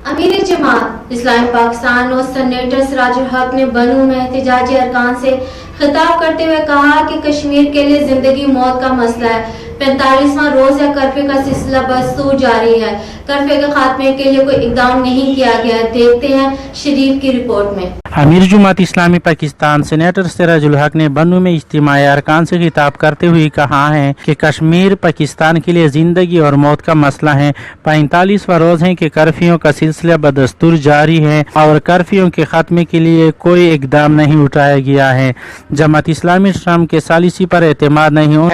अमीर जमात इस्लामी पाकिस्तान और सेनेटर सिराजुल हक ने बनू में एहतजाजी अरकान से खिताब करते हुए कहा कि कश्मीर के लिए जिंदगी मौत का मसला है। 45वां रोज है कर्फ्यू का सिलसिला बदस्तूर जारी है। कर्फ्यू के खात्मे के लिए कोई इकदाम नहीं किया गया। देखते हैं शरीफ की रिपोर्ट में। अमीर जमात इस्लामी पाकिस्तान सेनेटर सिराजुल हक ने बनू में इज्तिमाई अरकान से खिताब करते हुए कहा है कि कश्मीर पाकिस्तान के लिए जिंदगी और मौत का मसला है। 45वां रोज है कि कर्फ्यू का सिलसिला बदस्तूर जारी है और कर्फ्यू के खात्मे के लिए कोई इकदाम नहीं उठाया गया है। जमात इस्लामी ट्रम्प के सालिसी पर एतमाद नहीं हो।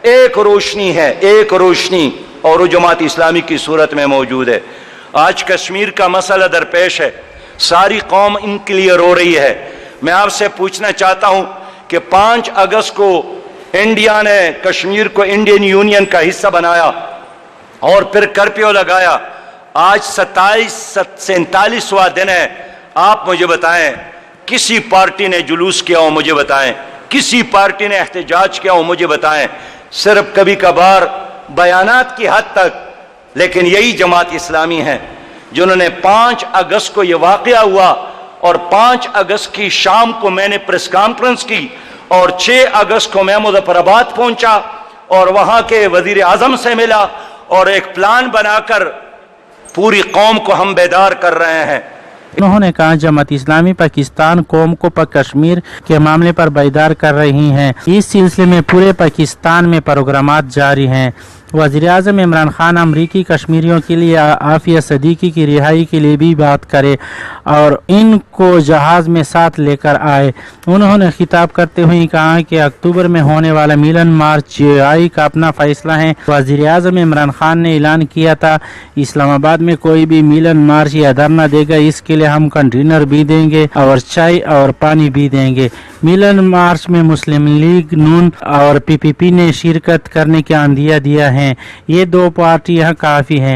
एक रोशनी है, एक रोशनी और वो जमात इस्लामी की सूरत में मौजूद है। आज कश्मीर का मसला दरपेश है, सारी कौम इनके लिए रो रही है। मैं आपसे पूछना चाहता हूं कि 5 अगस्त को इंडिया ने कश्मीर को इंडियन यूनियन का हिस्सा बनाया और फिर कर्फ्यू लगाया। आज 47वां दिन है। आप मुझे बताएं, किसी पार्टी ने जुलूस किया हो मुझे बताएं, किसी पार्टी ने एहतजाज किया हो मुझे बताएं। सिर्फ कभी कभार बयानात की हद तक। लेकिन यही जमात इस्लामी है जिन्होंने 5 अगस्त को यह वाक़या हुआ और 5 अगस्त की शाम को मैंने प्रेस कॉन्फ्रेंस की और 6 अगस्त को मैं मुजफ्फराबाद पहुंचा और वहां के वजीर आजम से मिला और एक प्लान बनाकर पूरी कौम को हम बेदार कर रहे हैं। उन्होंने कहा जमात इस्लामी पाकिस्तान कौम को कश्मीर के मामले पर बेदार कर रही है। इस सिलसिले में पूरे पाकिस्तान में प्रोग्रामात जारी हैं। वज़ीर आज़म इमरान खान अमरीकी कश्मीरियों के लिए आफिया सदीकी की रिहाई के लिए भी बात करे और इनको जहाज़ में साथ लेकर आए। उन्होंने खिताब करते हुए कहा कि अक्टूबर में होने वाला मिलन मार्च जीआई का अपना फैसला है। वज़ीर आज़म इमरान खान ने ऐलान किया था इस्लामाबाद में कोई भी मिलन मार्च या धरना देगा इसके लिए हम कंटेनर भी देंगे और चाय और पानी भी देंगे। मिलन मार्च में मुस्लिम लीग नून और पीपीपी ने शिरकत करने का अंदिया दिया है। ये 2 पार्टियां काफ़ी हैं।